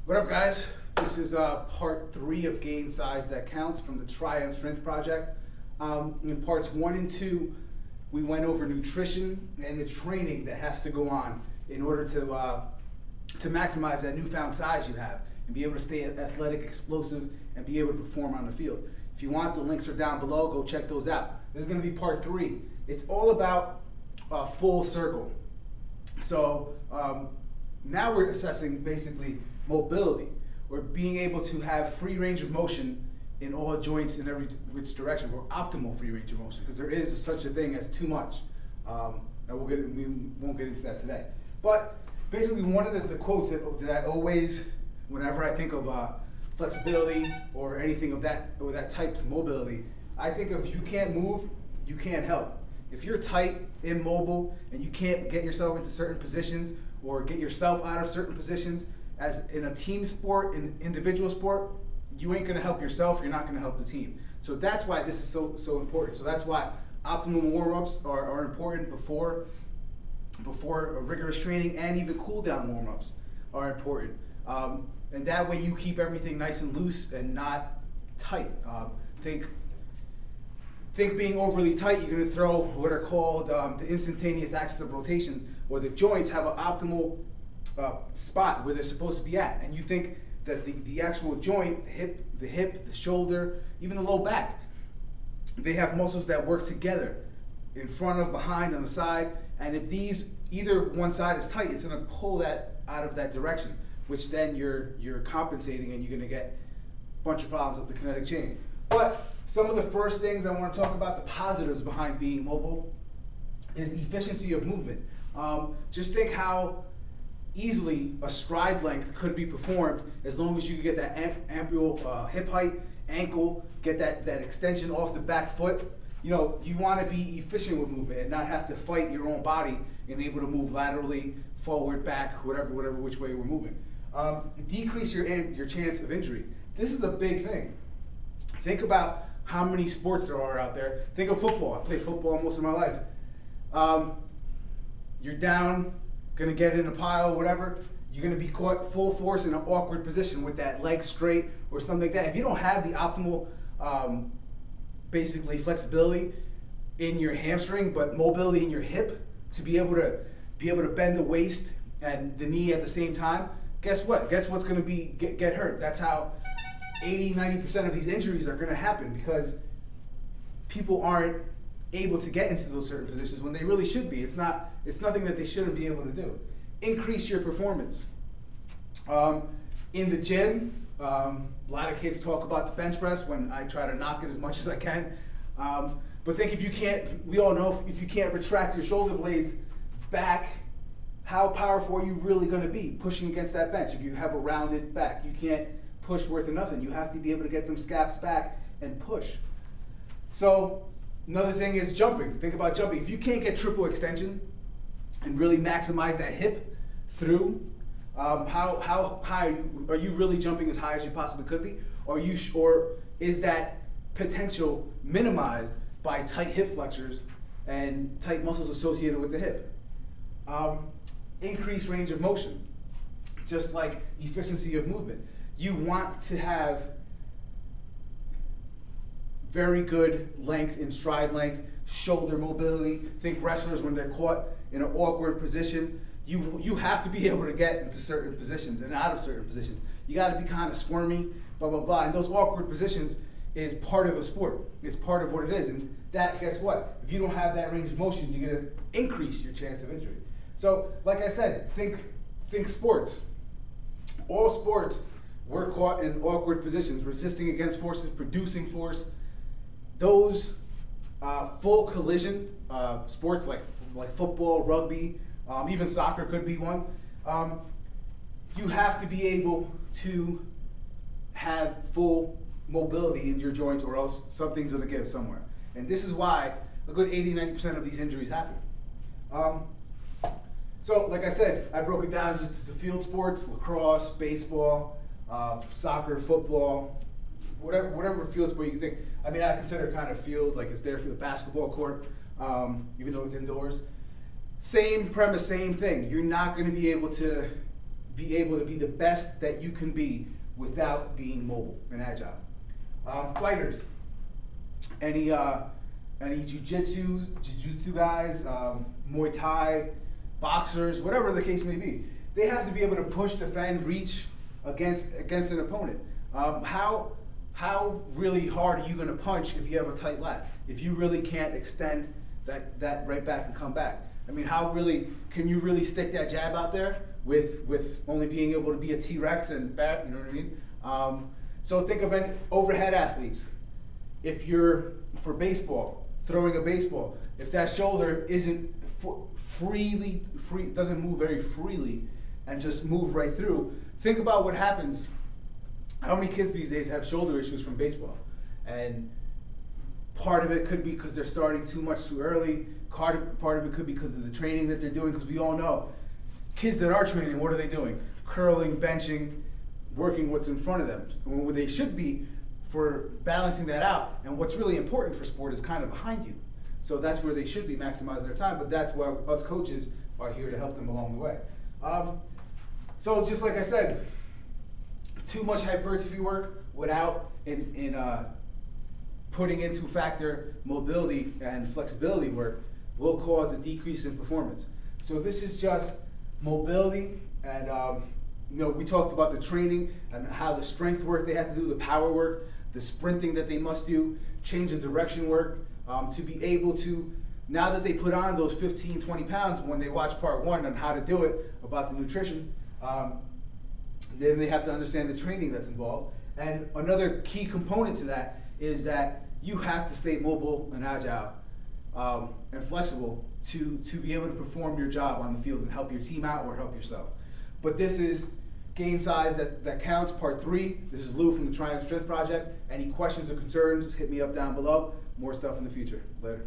What up, guys? This is part 3 of Gain Size That Counts from the Triumph Strength Project. In parts 1 and 2, we went over nutrition and the training that has to go on in order to maximize that newfound size you have and be able to stay athletic, explosive, and be able to perform on the field. If you want, the links are down below. Go check those out. This is going to be part 3. It's all about full circle. So now we're assessing basically mobility, or being able to have free range of motion in all joints in every which direction, or optimal free range of motion, because there is such a thing as too much. And we won't get into that today. But basically, one of the quotes that I always, whenever I think of flexibility or anything of that or that type's mobility, I think of you can't move, you can't help. If you're tight, immobile, and you can't get yourself into certain positions or get yourself out of certain positions, as in a team sport, in individual sport, you ain't gonna help yourself, you're not gonna help the team. So that's why this is so important. So that's why optimal warm-ups are important before rigorous training, and even cool down warm-ups are important. And that way you keep everything nice and loose and not tight. Think being overly tight, you're gonna throw what are called the instantaneous axis of rotation, where the joints have an optimal spot where they're supposed to be at, and you think that the actual joint, the hip, the shoulder, even the low back, they have muscles that work together in front of, behind, on the side, and if either one side is tight, it's going to pull that out of that direction, which then you're compensating, and you're going to get a bunch of problems up the kinetic chain. But some of the first things I want to talk about, the positives behind being mobile, is efficiency of movement. Just think how easily a stride length could be performed as long as you can get that ample hip height, ankle, get that extension off the back foot. You know, you want to be efficient with movement and not have to fight your own body and able to move laterally, forward, back, whatever which way we're moving. Decrease your chance of injury. This is a big thing. Think about how many sports there are out there. Think of football. I played football most of my life. You're down, gonna get in a pile, whatever, you're gonna be caught full force in an awkward position with that leg straight or something like that. If you don't have the optimal, basically flexibility in your hamstring, but mobility in your hip to be able to bend the waist and the knee at the same time, guess what? Guess what's gonna get hurt? That's how 80–90% of these injuries are gonna happen, because people aren't able to get into those certain positions when they really should be. It's nothing that they shouldn't be able to do. Increase your performance. In the gym, a lot of kids talk about the bench press when I try to knock it as much as I can. But think, if you can't, we all know, if you can't retract your shoulder blades back, how powerful are you really going to be pushing against that bench? If you have a rounded back, you can't push worth of nothing. You have to be able to get them scaps back and push. So another thing is jumping. Think about jumping. If you can't get triple extension and really maximize that hip through, how high are you really jumping? As high as you possibly could be? Or is that potential minimized by tight hip flexors and tight muscles associated with the hip? Increase range of motion, just like efficiency of movement. You want to have very good length in stride length, shoulder mobility. Think wrestlers, when they're caught in an awkward position, you have to be able to get into certain positions and out of certain positions. You got to be kind of squirmy, blah, blah, blah. And those awkward positions is part of the sport. It's part of what it is. And that, guess what? If you don't have that range of motion, you're going to increase your chance of injury. So, like I said, think sports. All sports, we're caught in awkward positions, resisting against forces, producing force. Those full collision sports like football, rugby, even soccer could be one. You have to be able to have full mobility in your joints, or else something's going to give somewhere. And this is why a good 80–90% of these injuries happen. So, like I said, I broke it down just to field sports: lacrosse, baseball, soccer, football, whatever field sport you can think. I mean, I consider kind of field, like it's there for the basketball court, even though it's indoors. Same premise, same thing. You're not going to be able to be able to be the best that you can be without being mobile and agile. Fighters, any jiu-jitsu guys, Muay Thai, boxers, whatever the case may be, they have to be able to push, defend, reach against an opponent. How really hard are you going to punch if you have a tight lat? If you really can't extend that right back and come back? I mean, how really can you really stick that jab out there with only being able to be a T-Rex and bat? You know what I mean? So think of any overhead athletes. If you're for baseball, throwing a baseball, if that shoulder isn't doesn't move very freely, and just move right through, think about what happens. How many kids these days have shoulder issues from baseball? And part of it could be because they're starting too much too early. Part of it could be because of the training that they're doing, because we all know kids that are training, what are they doing? Curling, benching, working what's in front of them. When they should be for balancing that out. And what's really important for sport is kind of behind you. So that's where they should be maximizing their time, but that's why us coaches are here to help them along the way. So just like I said, too much hypertrophy work without putting into factor mobility and flexibility work will cause a decrease in performance. So this is just mobility, and we talked about the training and how the strength work they have to do, the power work, the sprinting that they must do, change of direction work, to be able to, now that they put on those 15, 20 pounds, when they watch part one on how to do it, about the nutrition, then they have to understand the training that's involved. And another key component to that is that you have to stay mobile and agile and flexible to be able to perform your job on the field and help your team out or help yourself. But this is Gain Size That Counts, part 3. This is Lou from the Triumph Strength Project. Any questions or concerns, hit me up down below. More stuff in the future. Later.